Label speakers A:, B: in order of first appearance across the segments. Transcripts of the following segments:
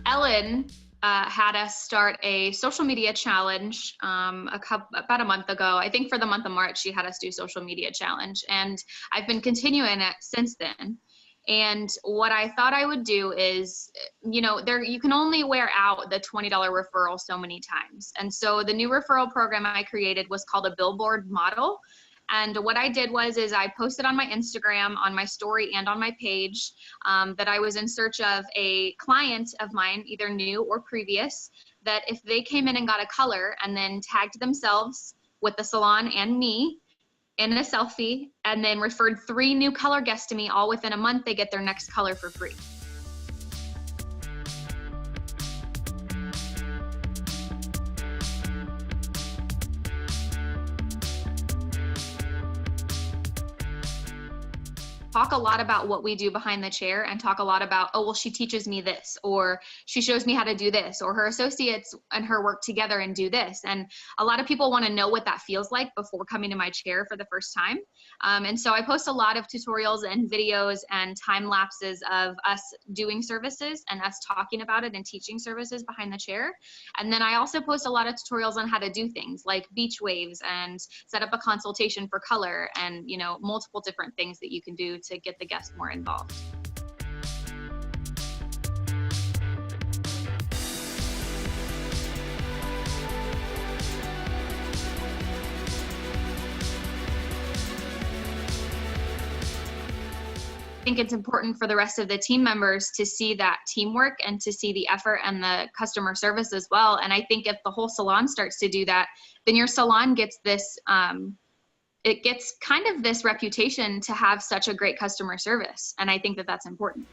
A: Ellen had us start a social media challenge about a month ago. I think for the month of March, she had us do social media challenge, and I've been continuing it since then. And what I thought I would do is, you can only wear out the $20 referral so many times. And so the new referral program I created was called a billboard model. And what I did is I posted on my Instagram, on my story, and on my page that I was in search of a client of mine, either new or previous, that if they came in and got a color and then tagged themselves with the salon and me in a selfie, and then referred 3 new color guests to me all within a month, they get their next color for free. Talk a lot about what we do behind the chair, and talk a lot about, oh, well, she teaches me this, or she shows me how to do this, or her associates and her work together and do this. And a lot of people want to know what that feels like before coming to my chair for the first time. And so I post a lot of tutorials and videos and time lapses of us doing services and us talking about it and teaching services behind the chair. And then I also post a lot of tutorials on how to do things like beach waves and set up a consultation for color, and multiple different things that you can do to get the guest more involved. I think it's important for the rest of the team members to see that teamwork and to see the effort and the customer service as well. And I think if the whole salon starts to do that, then your salon gets this it gets kind of this reputation to have such a great customer service. And I think that that's important.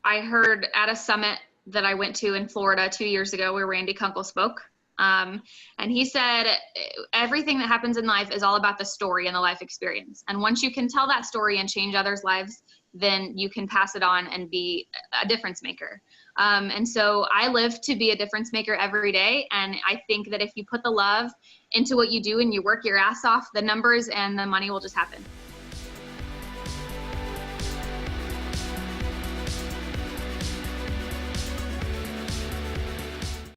A: I heard at a summit that I went to in Florida 2 years ago where Randy Kunkel spoke. And he said, everything that happens in life is all about the story and the life experience. And once you can tell that story and change others' lives, then you can pass it on and be a difference maker. And so I live to be a difference maker every day. And I think that if you put the love into what you do and you work your ass off, the numbers and the money will just happen.